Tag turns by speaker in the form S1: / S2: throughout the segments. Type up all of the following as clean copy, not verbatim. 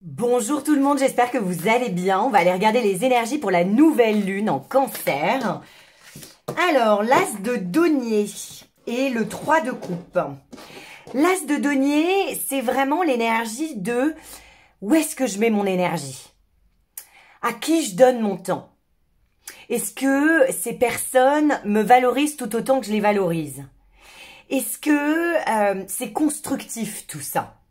S1: Bonjour tout le monde, j'espère que vous allez bien. On va aller regarder les énergies pour la nouvelle lune en Cancer. Alors, l'as de denier et le 3 de coupe. L'as de denier, c'est vraiment l'énergie de où est-ce que je mets mon énergie? À qui je donne mon temps? Est-ce que ces personnes me valorisent tout autant que je les valorise? Est-ce que c'est constructif tout ça?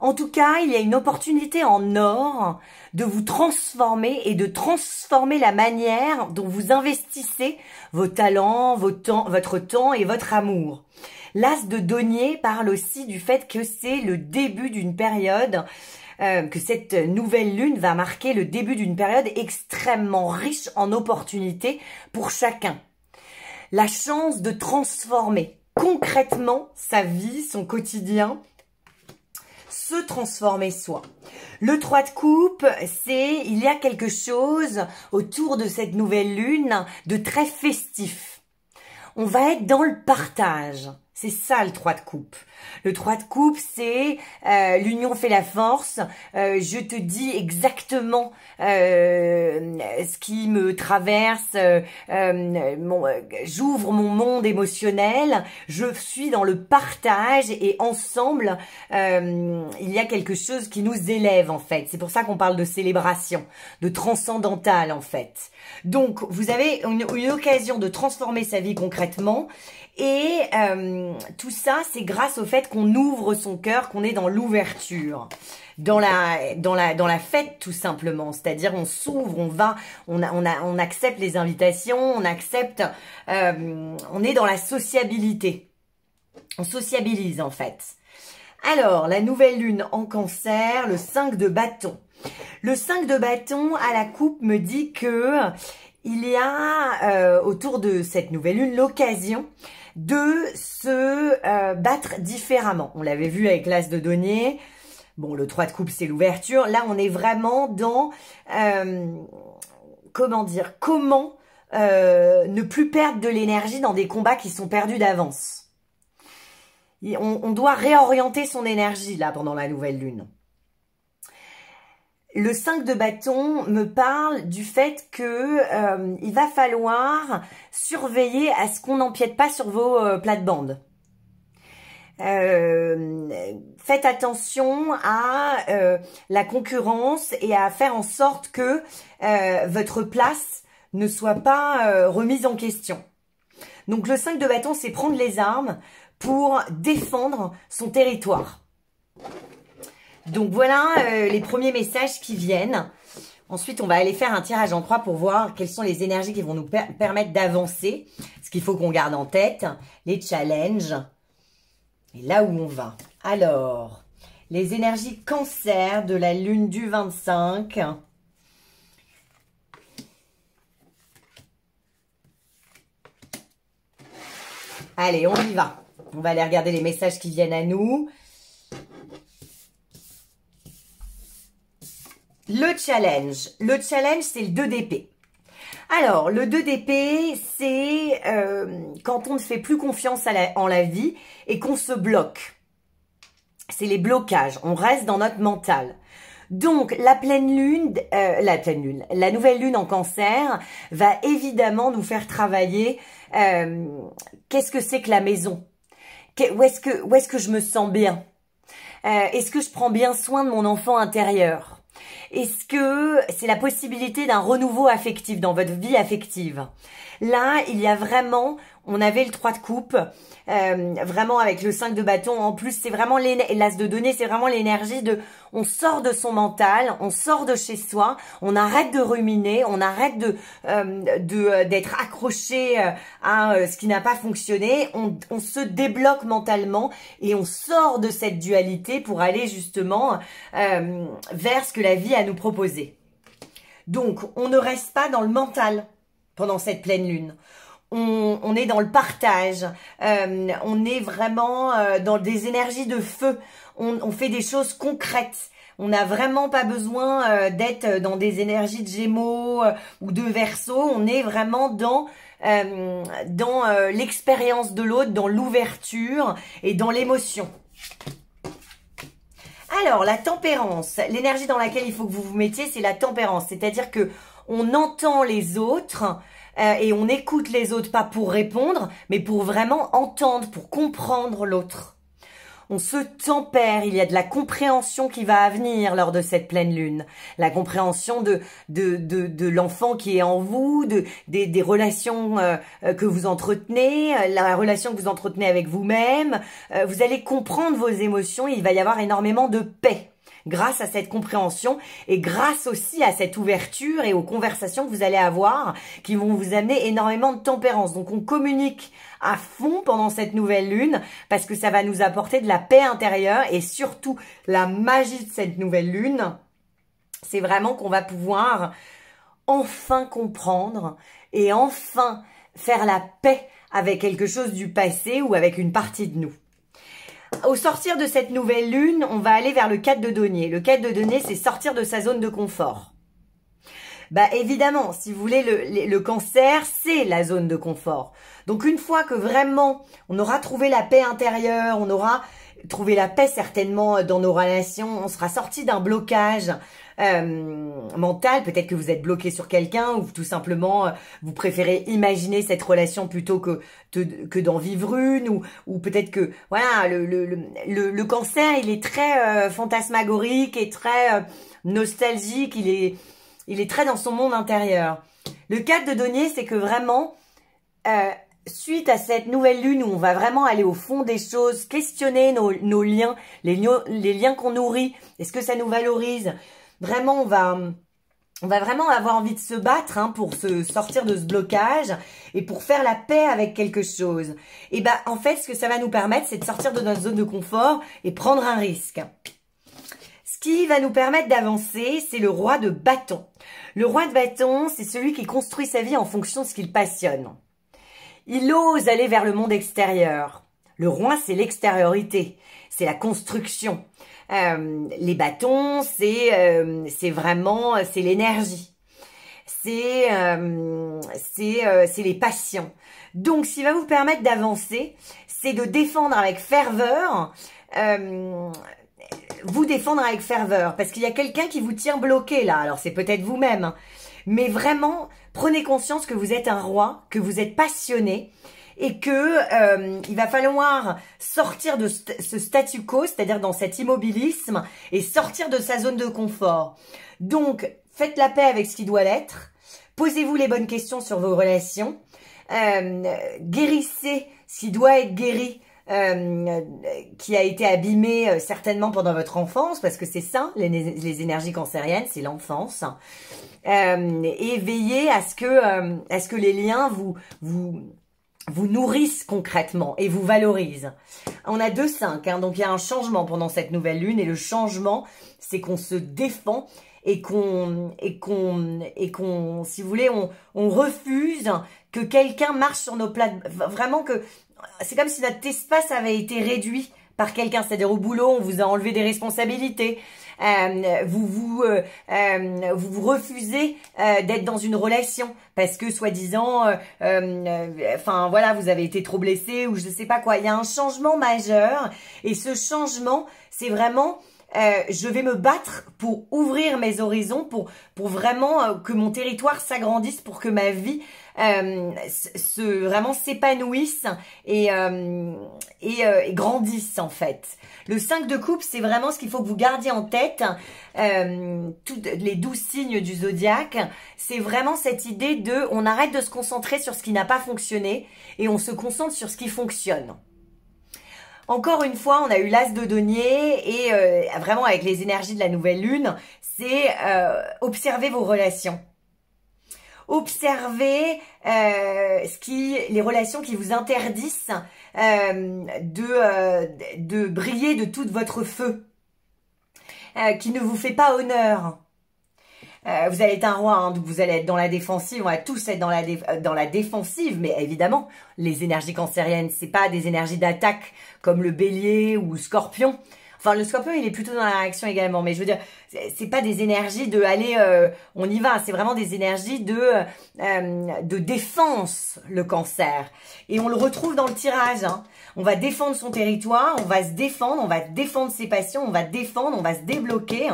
S1: En tout cas, il y a une opportunité en or de vous transformer et de transformer la manière dont vous investissez vos talents, votre temps et votre amour. L'as de denier parle aussi du fait que c'est le début d'une période, que cette nouvelle lune va marquer le début d'une période extrêmement riche en opportunités pour chacun. La chance de transformer concrètement sa vie, son quotidien, se transformer soi. Le 3 de coupe, il y a quelque chose autour de cette nouvelle lune de très festif. On va être dans le partage. C'est ça le 3 de coupe. Le 3 de coupe, c'est l'union fait la force. Je te dis exactement ce qui me traverse. J'ouvre mon monde émotionnel. Je suis dans le partage et ensemble, il y a quelque chose qui nous élève en fait. C'est pour ça qu'on parle de célébration, de transcendantal en fait. Donc, vous avez une occasion de transformer sa vie concrètement. Et tout ça, c'est grâce au fait qu'on ouvre son cœur, qu'on est dans l'ouverture, dans la fête tout simplement. C'est-à-dire, on s'ouvre, on accepte les invitations, on accepte, on est dans la sociabilité. On sociabilise en fait. Alors, la nouvelle lune en Cancer, le 5 de bâton. Le 5 de bâton à la coupe me dit que il y a autour de cette nouvelle lune l'occasion de se battre différemment. On l'avait vu avec l'as de denier. Bon, le 3 de coupe, c'est l'ouverture. Là, on est vraiment dans, comment ne plus perdre de l'énergie dans des combats qui sont perdus d'avance. On doit réorienter son énergie, là, pendant la nouvelle lune. Le 5 de bâton me parle du fait que il va falloir surveiller à ce qu'on n'empiète pas sur vos plates-bandes. Faites attention à la concurrence et à faire en sorte que votre place ne soit pas remise en question. Donc le 5 de bâton, c'est prendre les armes pour défendre son territoire. Donc voilà les premiers messages qui viennent. Ensuite, on va aller faire un tirage en croix pour voir quelles sont les énergies qui vont nous permettre d'avancer. Ce qu'il faut qu'on garde en tête, les challenges et là où on va. Alors, les énergies Cancer de la lune du 25. Allez, on y va. On va aller regarder les messages qui viennent à nous. Le challenge, c'est le 2 d'épée. Alors, le 2 d'épée, c'est quand on ne fait plus confiance en la vie et qu'on se bloque. C'est les blocages, on reste dans notre mental. Donc, la nouvelle lune en Cancer va évidemment nous faire travailler qu'est-ce que c'est que la maison? Où est-ce que je me sens bien? Est-ce que je prends bien soin de mon enfant intérieur? Est-ce que c'est la possibilité d'un renouveau affectif dans votre vie affective? Là, il y a vraiment, on avait le 3 de coupe, vraiment avec le 5 de bâton. En plus, c'est vraiment l'as de denier, c'est vraiment l'énergie de, on sort de son mental, on sort de chez soi, on arrête de ruminer, on arrête d'être accroché à ce qui n'a pas fonctionné, on se débloque mentalement et on sort de cette dualité pour aller justement vers ce que la vie a à nous proposer. Donc, on ne reste pas dans le mental pendant cette pleine lune. On est dans le partage, on est vraiment dans des énergies de feu, on fait des choses concrètes. On n'a vraiment pas besoin d'être dans des énergies de Gémeaux ou de Verseau, on est vraiment dans l'expérience de l'autre, dans l'ouverture et dans l'émotion. Alors, la tempérance, l'énergie dans laquelle il faut que vous vous mettiez, c'est la tempérance. C'est-à-dire que on entend les autres et on écoute les autres, pas pour répondre, mais pour vraiment entendre, pour comprendre l'autre. On se tempère, il y a de la compréhension qui va venir lors de cette pleine lune. La compréhension de l'enfant qui est en vous, des relations que vous entretenez, la relation que vous entretenez avec vous-même. Vous allez comprendre vos émotions, il va y avoir énormément de paix grâce à cette compréhension et grâce aussi à cette ouverture et aux conversations que vous allez avoir qui vont vous amener énormément de tempérance. Donc on communique à fond pendant cette nouvelle lune parce que ça va nous apporter de la paix intérieure et surtout la magie de cette nouvelle lune, c'est vraiment qu'on va pouvoir enfin comprendre et enfin faire la paix avec quelque chose du passé ou avec une partie de nous. Au sortir de cette nouvelle lune, on va aller vers le 4 de denier. Le 4 de denier, c'est sortir de sa zone de confort. Bah évidemment, si vous voulez, le cancer, c'est la zone de confort. Donc une fois que vraiment, on aura trouvé la paix intérieure, on aura trouvé la paix certainement dans nos relations, on sera sorti d'un blocage mental, peut-être que vous êtes bloqué sur quelqu'un ou tout simplement vous préférez imaginer cette relation plutôt que d'en vivre une ou peut-être que voilà le cancer il est très fantasmagorique et très nostalgique, il est très dans son monde intérieur. Le 4 de denier, c'est que vraiment suite à cette nouvelle lune où on va vraiment aller au fond des choses, questionner nos liens, les liens qu'on nourrit, est-ce que ça nous valorise? Vraiment, on va vraiment avoir envie de se battre pour se sortir de ce blocage et pour faire la paix avec quelque chose. Et ben, en fait, ce que ça va nous permettre, c'est de sortir de notre zone de confort et prendre un risque. Ce qui va nous permettre d'avancer, c'est le roi de bâton. Le roi de bâton, c'est celui qui construit sa vie en fonction de ce qu'il passionne. Il ose aller vers le monde extérieur. Le roi, c'est l'extériorité, c'est la construction. Les bâtons, c'est vraiment, c'est l'énergie. C'est les passions. Donc, ce qui va vous permettre d'avancer, c'est de défendre avec ferveur, vous défendre avec ferveur, parce qu'il y a quelqu'un qui vous tient bloqué là. Alors, c'est peut-être vous-même, mais vraiment, prenez conscience que vous êtes un roi, que vous êtes passionné, et que il va falloir sortir de ce statu quo, c'est-à-dire dans cet immobilisme, et sortir de sa zone de confort. Donc, faites la paix avec ce qui doit l'être, posez-vous les bonnes questions sur vos relations, guérissez ce qui doit être guéri, qui a été abîmé certainement pendant votre enfance, parce que c'est ça, les énergies cancériennes, c'est l'enfance, et veillez à ce que les liens vous nourrissent concrètement et vous valorisent. On a 2-5, donc il y a un changement pendant cette nouvelle lune, et le changement, c'est qu'on se défend et qu'on, si vous voulez, on refuse que quelqu'un marche sur nos plates, vraiment que, c'est comme si notre espace avait été réduit par quelqu'un, c'est-à-dire au boulot, on vous a enlevé des responsabilités, vous refusez d'être dans une relation parce que soi-disant, enfin voilà, vous avez été trop blessé ou je sais pas quoi. Il y a un changement majeur et ce changement, c'est vraiment je vais me battre pour ouvrir mes horizons, pour vraiment que mon territoire s'agrandisse, pour que ma vie vraiment s'épanouisse et grandisse en fait. Le 5 de coupe, c'est vraiment ce qu'il faut que vous gardiez en tête. Les 12 signes du zodiaque, c'est vraiment cette idée de on arrête de se concentrer sur ce qui n'a pas fonctionné et on se concentre sur ce qui fonctionne. Encore une fois, on a eu l'as de denier et vraiment avec les énergies de la nouvelle lune, c'est observer vos relations. Observez les relations qui vous interdisent de briller de tout votre feu, qui ne vous fait pas honneur. Vous allez être un roi, donc vous allez être dans la défensive, on va tous être dans la défensive, mais évidemment, les énergies cancériennes, c'est pas des énergies d'attaque comme le bélier ou scorpion. Enfin, le Scorpion, il est plutôt dans la réaction également. Mais je veux dire, c'est pas des énergies de aller, on y va. C'est vraiment des énergies de défense, le Cancer. Et on le retrouve dans le tirage. Hein. On va défendre son territoire, on va se défendre, on va défendre ses passions, on va défendre, on va se débloquer.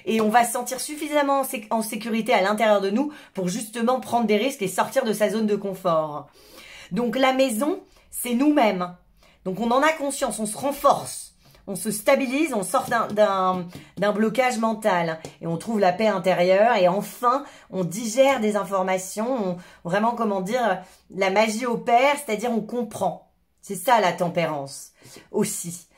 S1: Et on va se sentir suffisamment en sécurité à l'intérieur de nous pour justement prendre des risques et sortir de sa zone de confort. Donc la maison, c'est nous-mêmes. Donc on en a conscience, on se renforce, on se stabilise, on sort d'un blocage mental et on trouve la paix intérieure et enfin on digère des informations, vraiment comment dire, la magie opère, c'est-à-dire on comprend. C'est ça la tempérance aussi.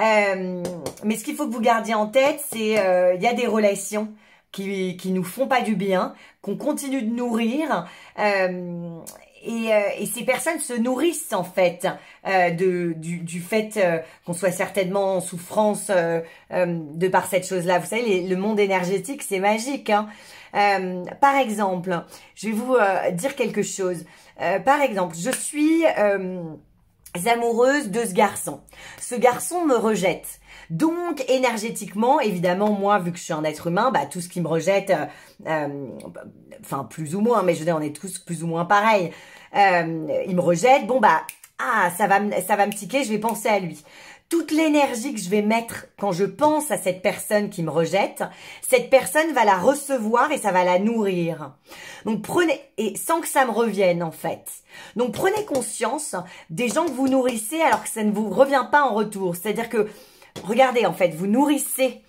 S1: Mais ce qu'il faut que vous gardiez en tête, c'est il y a des relations qui nous font pas du bien, qu'on continue de nourrir. Et ces personnes se nourrissent en fait du fait qu'on soit certainement en souffrance de par cette chose-là. Vous savez, le monde énergétique, c'est magique. Hein. Par exemple, je vais vous dire quelque chose. Par exemple, je suis amoureuse de ce garçon. Ce garçon me rejette. Donc, énergétiquement, évidemment, moi, vu que je suis un être humain, bah, tout ce qui me rejette, enfin, plus ou moins, mais je veux dire, on est tous plus ou moins pareils. Il me rejette, bon, bah, ça va me tiquer, je vais penser à lui. Toute l'énergie que je vais mettre quand je pense à cette personne qui me rejette, cette personne va la recevoir et ça va la nourrir. Donc prenez, et sans que ça me revienne en fait. Donc prenez conscience des gens que vous nourrissez alors que ça ne vous revient pas en retour. C'est-à-dire que, regardez en fait, vous nourrissez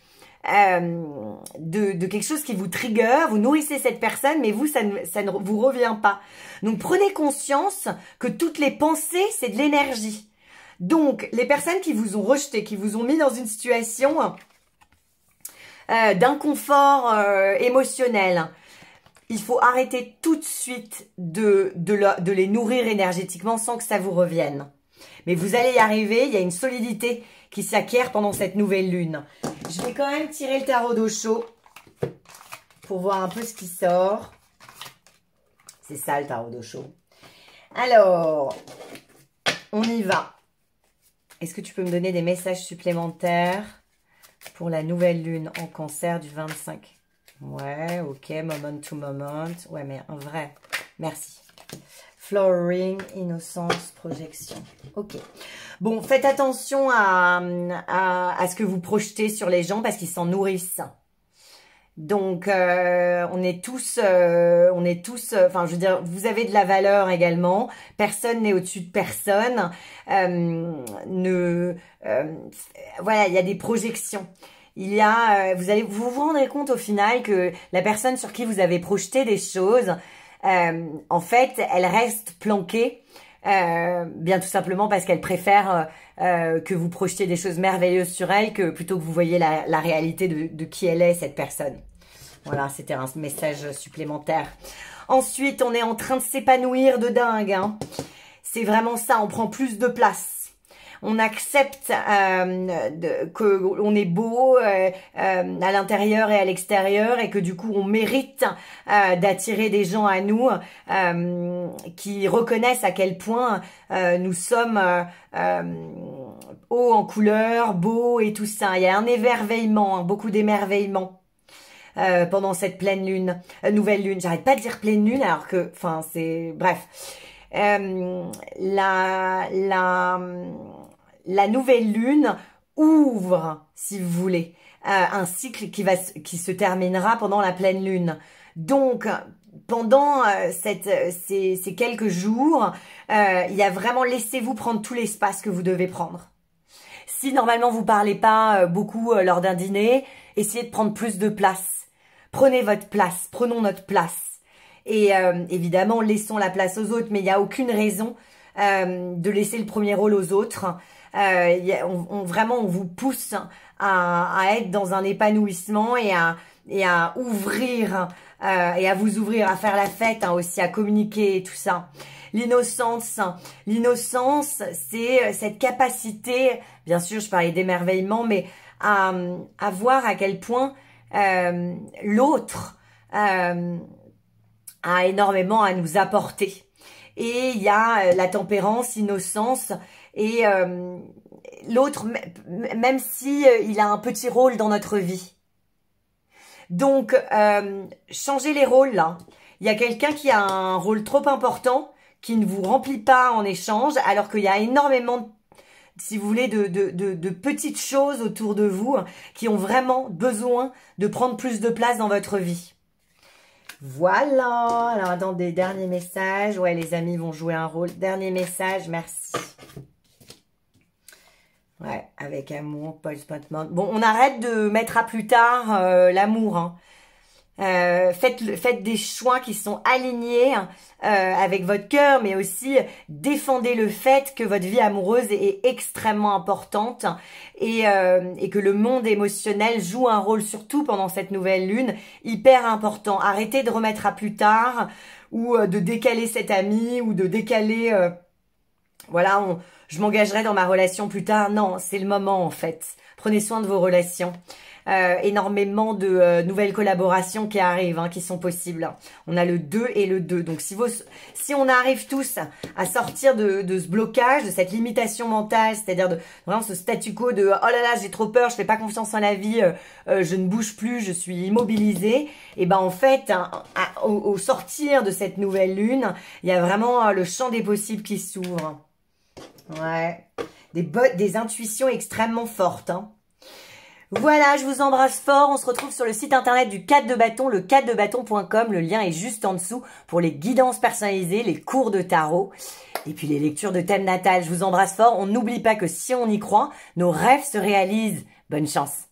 S1: de quelque chose qui vous trigger, vous nourrissez cette personne, mais vous, ça ne vous revient pas. Donc prenez conscience que toutes les pensées, c'est de l'énergie. Donc, les personnes qui vous ont rejeté, qui vous ont mis dans une situation d'inconfort émotionnel, il faut arrêter tout de suite de les nourrir énergétiquement sans que ça vous revienne. Mais vous allez y arriver, il y a une solidité qui s'acquiert pendant cette nouvelle lune. Je vais quand même tirer le tarot d'Osho pour voir un peu ce qui sort. C'est ça le tarot d'Osho. Alors, on y va. Est-ce que tu peux me donner des messages supplémentaires pour la nouvelle lune en Cancer du 25? Ouais, ok, moment to moment. Ouais, mais un vrai. Merci. Flowering, innocence, projection. Ok. Bon, faites attention à ce que vous projetez sur les gens parce qu'ils s'en nourrissent. Donc, on est tous, enfin, je veux dire, vous avez de la valeur également. Personne n'est au-dessus de personne. Voilà, il y a des projections. Il y a, vous vous rendrez compte au final que la personne sur qui vous avez projeté des choses, en fait, elle reste planquée. Bien tout simplement parce qu'elle préfère que vous projetiez des choses merveilleuses sur elle que plutôt que vous voyez la réalité de qui elle est, cette personne. Voilà, c'était un message supplémentaire. Ensuite, on est en train de s'épanouir de dingue. Hein. C'est vraiment ça, on prend plus de place. On accepte qu'on est beau à l'intérieur et à l'extérieur et que du coup, on mérite d'attirer des gens à nous qui reconnaissent à quel point nous sommes hauts en couleur, beaux et tout ça. Il y a un émerveillement, hein, beaucoup d'émerveillement. Pendant cette pleine lune, nouvelle lune. J'arrête pas de dire pleine lune alors que, enfin, c'est... Bref. La nouvelle lune ouvre, si vous voulez, un cycle qui se terminera pendant la pleine lune. Donc, pendant ces quelques jours, il y a vraiment laissez-vous prendre tout l'espace que vous devez prendre. Si normalement vous parlez pas beaucoup lors d'un dîner, essayez de prendre plus de place. Prenez votre place, prenons notre place. Et évidemment, laissons la place aux autres, mais il n'y a aucune raison de laisser le premier rôle aux autres. Vraiment, on vous pousse à être dans un épanouissement et à ouvrir, et à vous ouvrir, à faire la fête, hein, aussi, à communiquer et tout ça. L'innocence, c'est cette capacité, bien sûr, je parlais d'émerveillement, mais à voir à quel point l'autre a énormément à nous apporter. Et il y a la tempérance, innocence et l'autre, même si il a un petit rôle dans notre vie. Donc, changez les rôles là. Il y a quelqu'un qui a un rôle trop important, qui ne vous remplit pas en échange, alors qu'il y a énormément, si vous voulez, de petites choses autour de vous qui ont vraiment besoin de prendre plus de place dans votre vie. Voilà. Alors, attendez, dernier message. Ouais, les amis vont jouer un rôle. Dernier message, merci. Ouais, avec amour, Paul Spotman. Bon, on arrête de mettre à plus tard l'amour, hein. Faites des choix qui sont alignés avec votre cœur, mais aussi défendez le fait que votre vie amoureuse est extrêmement importante et que le monde émotionnel joue un rôle, surtout pendant cette nouvelle lune, hyper important. Arrêtez de remettre à plus tard ou de décaler cet ami ou de décaler... voilà, je m'engagerai dans ma relation plus tard. Non, c'est le moment en fait. Prenez soin de vos relations. Énormément de nouvelles collaborations qui arrivent, hein, qui sont possibles. On a le 2 et le 2. Donc, si on arrive tous à sortir de ce blocage, de cette limitation mentale, c'est-à-dire de vraiment ce statu quo de « Oh là là, j'ai trop peur, je fais pas confiance en la vie, je ne bouge plus, je suis immobilisée », et ben en fait, hein, au sortir de cette nouvelle lune, il y a vraiment le champ des possibles qui s'ouvre. Ouais, des intuitions extrêmement fortes, hein. Voilà, je vous embrasse fort. On se retrouve sur le site internet du 4 de bâton, le 4debâton.com. Le lien est juste en dessous pour les guidances personnalisées, les cours de tarot et puis les lectures de thème natal. Je vous embrasse fort. On n'oublie pas que si on y croit, nos rêves se réalisent. Bonne chance.